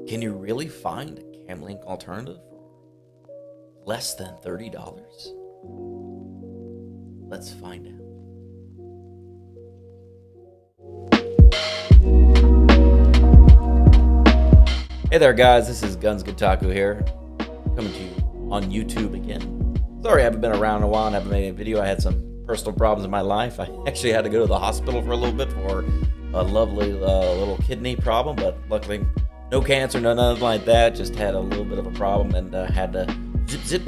Can you really find a CamLink alternative for less than $30? Let's find out. Hey there guys, this is Guntaku here, coming to you on YouTube again. Sorry I haven't been around in a while and haven't made a video. I had some personal problems in my life. I actually had to go to the hospital for a little bit for a lovely little kidney problem, but luckily no cancer, nothing like that. Just had a little bit of a problem and had to zip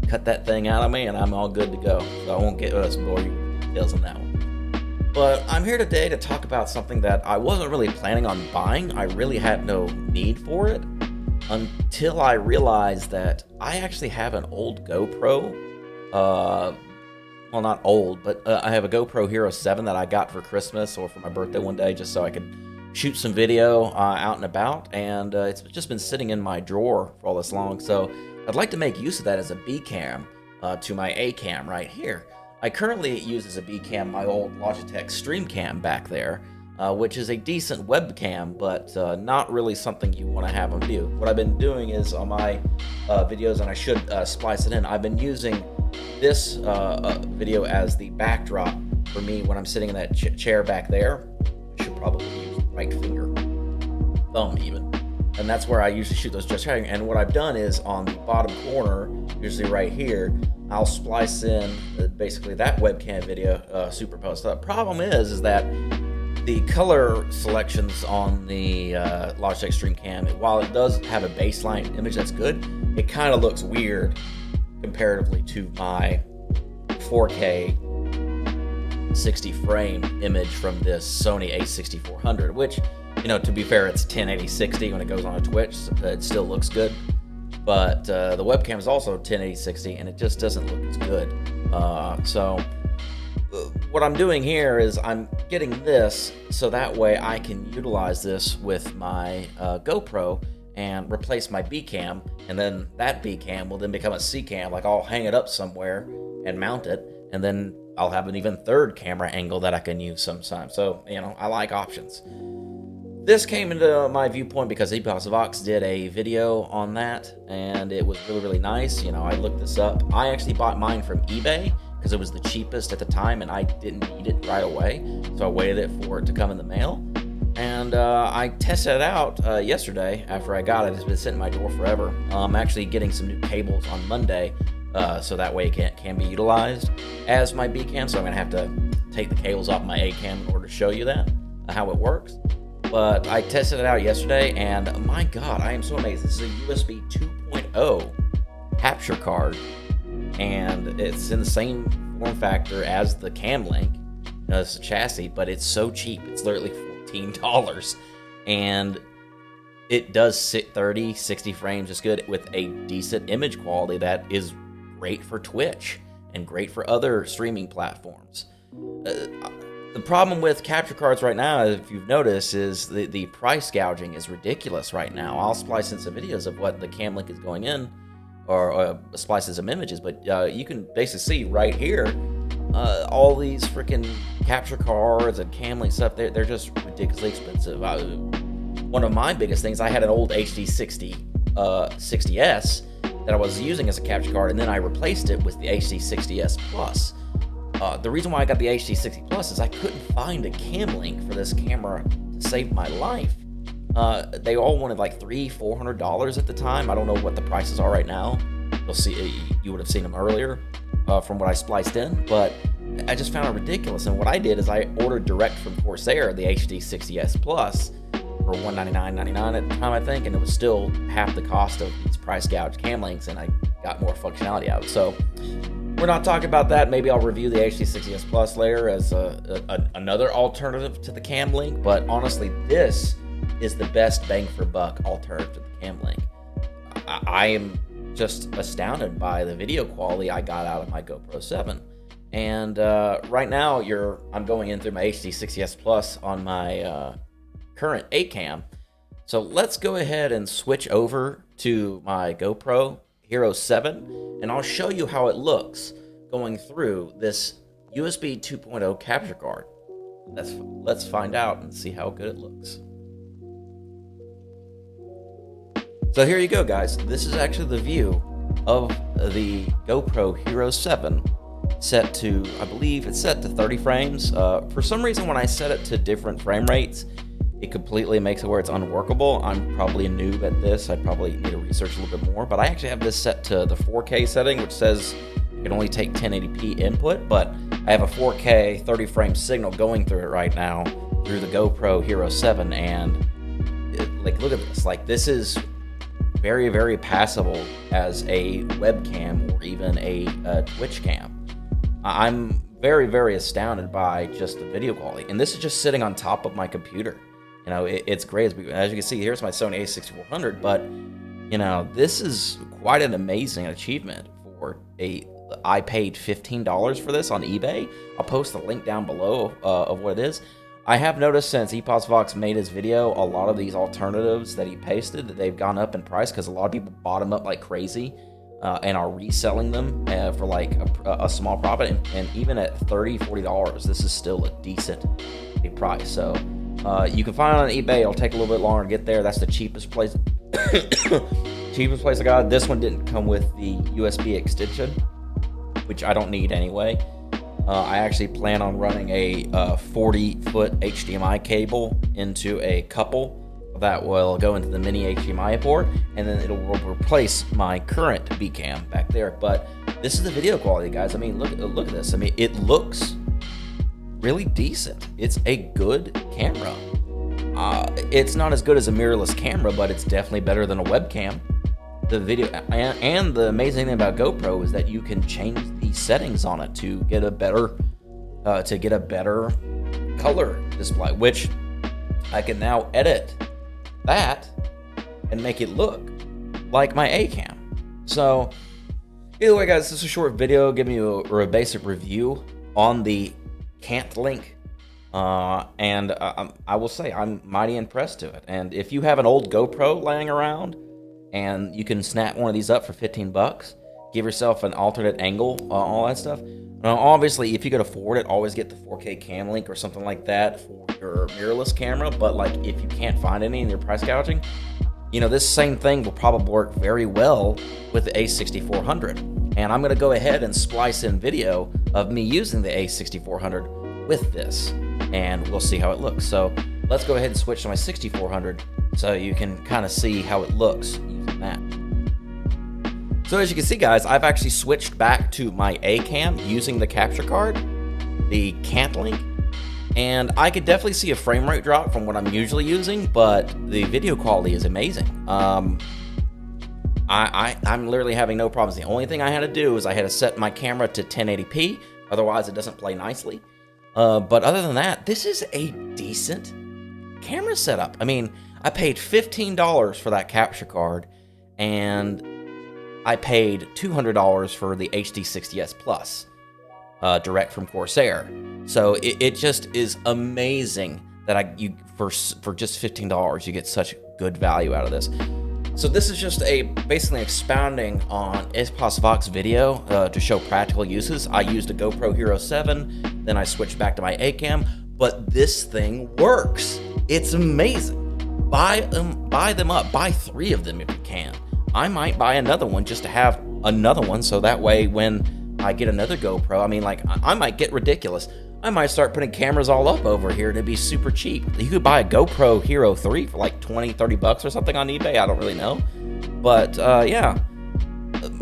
cut that thing out of me, and I'm all good to go. So I won't get bore you with details on that one. But I'm here today to talk about something that I wasn't really planning on buying. I really had no need for it until I realized that I actually have an old GoPro. Well, not old, but I have a GoPro Hero 7 that I got for Christmas or for my birthday one day, just so I could shoot some video out and about, and it's just been sitting in my drawer for all this long. So I'd like to make use of that as a B cam to my A cam right here. I currently use as a B cam my old Logitech Stream Cam back there, which is a decent webcam, but not really something you want to have on video. What I've been doing is on my videos, and I should splice it in, I've been using this video as the backdrop for me when I'm sitting in that chair back there. I should probably use the right finger, thumb even. And that's where I usually shoot those just chatting. And what I've done is on the bottom corner, usually right here, I'll splice in basically that webcam video superimposed. The problem is that the color selections on the Logitech Stream Cam, while it does have a baseline image that's good, it kind of looks weird comparatively to my 4K 60 frame image from this Sony a6400, which, you know, to be fair, it's 1080-60 when it goes on a Twitch, so it still looks good. But the webcam is also 1080-60, and it just doesn't look as good. So what I'm doing here is I'm getting this so that way I can utilize this with my GoPro and replace my B cam, and then that B cam will then become a C cam. Like, I'll hang it up somewhere and mount it, and then I'll have an even third camera angle that I can use sometimes. So, you know, I like options. This came into my viewpoint because Vox did a video on that, and it was really, really nice. You know, I looked this up. I actually bought mine from eBay because it was the cheapest at the time, and I didn't need it right away. So I waited for it to come in the mail. And I tested it out yesterday after I got it. It's been sitting in my drawer forever. I'm actually getting some new cables on Monday, so that way it can be utilized as my B cam. So I'm going to have to take the cables off my A cam in order to show you that, how it works. But I tested it out yesterday, and my God, I am so amazed. This is a USB 2.0 capture card, and it's in the same form factor as the CamLink. It's a chassis, but it's so cheap. It's literally $14, and it does sit 30, 60 frames just good with a decent image quality that is great for Twitch and great for other streaming platforms. The problem with capture cards right now, if you've noticed, is the price gouging is ridiculous right now. I'll splice in some videos of what the CamLink is going in, or splice in some images, but you can basically see right here all these freaking capture cards and CamLink stuff. They're just ridiculously expensive. One of my biggest things, I had an old HD60S that I was using as a capture card, and then I replaced it with the HD60S Plus. The reason why I got the HD60 Plus is I couldn't find a CamLink for this camera to save my life. They all wanted like $300-400 at the time. I don't know what the prices are right now. You'll see, you would have seen them earlier from what I spliced in, but I just found it ridiculous. And what I did is I ordered direct from Corsair the HD60S Plus for $199.99 at the time, I think, and it was still half the cost of these price gouged CamLinks, and I got more functionality out of it. So we're not talking about that. Maybe I'll review the HD60S Plus later as another alternative to the CamLink, but honestly, this is the best bang for buck alternative to the CamLink. I am just astounded by the video quality I got out of my GoPro 7. And right now, I'm going in through my HD60S Plus on my current A cam. So let's go ahead and switch over to my GoPro Hero 7, and I'll show you how it looks going through this USB 2.0 capture card. Let's find out and see how good it looks. So here you go, guys. This is actually the view of the GoPro Hero 7 set to, I believe it's set to 30 frames. For some reason, when I set it to different frame rates, it completely makes it where it's unworkable. I'm probably a noob at this. I probably need to research a little bit more, but I actually have this set to the 4K setting, which says you can only take 1080p input, but I have a 4K 30 frame signal going through it right now through the GoPro Hero 7, and like, look at this. Like, this is very, very passable as a webcam or even a Twitch cam. I'm very, very astounded by just the video quality, and this is just sitting on top of my computer. You know, it's great. As you can see, here's my Sony a6400, but, you know, this is quite an amazing achievement for I paid $15 for this on eBay. I'll post the link down below of what it is. I have noticed since EposVox made his video, a lot of these alternatives that he pasted, that they've gone up in price because a lot of people bought them up like crazy and are reselling them for like a small profit. And even at $30–40, this is still a decent price. So you can find it on eBay. It'll take a little bit longer to get there. That's the cheapest place. Cheapest place I got. This one didn't come with the USB extension, which I don't need anyway. I actually plan on running a 40-foot HDMI cable into a couple that will go into the mini HDMI port, and then it'll replace my current Bcam back there. But this is the video quality, guys. I mean, look at this. I mean, it looks really decent. It's a good camera. It's not as good as a mirrorless camera, but it's definitely better than a webcam. The video and the amazing thing about GoPro is that you can change the settings on it to get a better color display, which I can now edit that and make it look like my A cam. So either way, guys, this is a short video giving you a basic review on the CamLink, and I will say I'm mighty impressed to it. And if you have an old GoPro laying around and you can snap one of these up for 15 bucks, give yourself an alternate angle, all that stuff. Now, obviously, if you could afford it, always get the 4K CamLink or something like that for your mirrorless camera. But like, if you can't find any and you're price gouging, you know, this same thing will probably work very well with the a6400. And I'm gonna go ahead and splice in video of me using the a6400 with this, and we'll see how it looks. So let's go ahead and switch to my 6400 so you can kind of see how it looks using that. So as you can see, guys, I've actually switched back to my A cam using the capture card, the CamLink, and I could definitely see a frame rate drop from what I'm usually using, but the video quality is amazing. I'm literally having no problems. The only thing I had to do is I had to set my camera to 1080p, otherwise it doesn't play nicely. But other than that, this is a decent camera setup. I mean, I paid $15 for that capture card, and I paid $200 for the HD60S Plus, direct from Corsair. So it just is amazing that for just $15 you get such good value out of this. So this is just basically expounding on EposVox video to show practical uses. I used a GoPro Hero 7, then I switched back to my A cam, but this thing works. It's amazing. Buy them up. Buy 3 of them if you can. I might buy another one just to have another one, so that way when I get another GoPro, I mean, like, I might get ridiculous. I might start putting cameras all up over here to be super cheap. You could buy a GoPro Hero 3 for like 20–30 bucks or something on eBay. I don't really know. But yeah,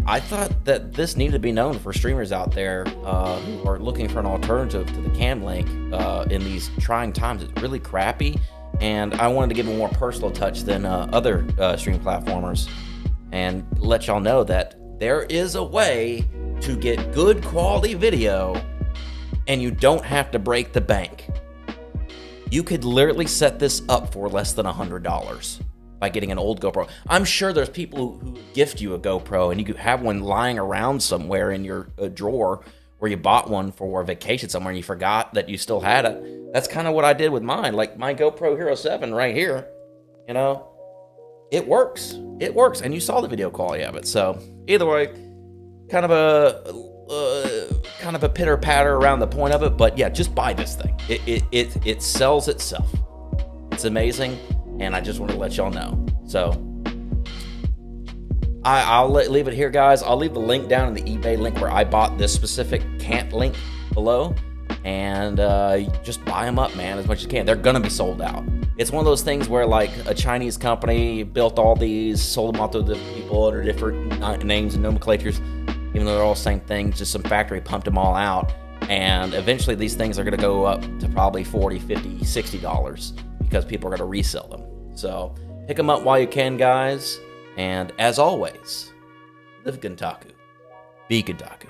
I thought that this needed to be known for streamers out there who are looking for an alternative to the CamLink in these trying times. It's really crappy, and I wanted to give a more personal touch than other stream platformers, and let y'all know that there is a way to get good quality video and you don't have to break the bank. You could literally set this up for less than $100 by getting an old GoPro. I'm sure there's people who gift you a GoPro and you could have one lying around somewhere in your drawer where you bought one for a vacation somewhere and you forgot that you still had it. That's kind of what I did with mine. Like my GoPro Hero 7 right here, you know, it works. It works, and you saw the video quality of it. So either way, kind of a pitter patter around the point of it, but yeah, just buy this thing. It sells itself. It's amazing, and I just want to let y'all know. So I'll leave it here, guys. I'll leave the link down in the eBay link where I bought this specific cant link below. And just buy them up, man, as much as you can. They're going to be sold out. It's one of those things where, like, a Chinese company built all these, sold them out to different people under different names and nomenclatures, even though they're all the same thing. Just some factory pumped them all out. And eventually these things are going to go up to probably $40, $50, $60 because people are going to resell them. So pick them up while you can, guys. And as always, live Guntaku. Be Guntaku.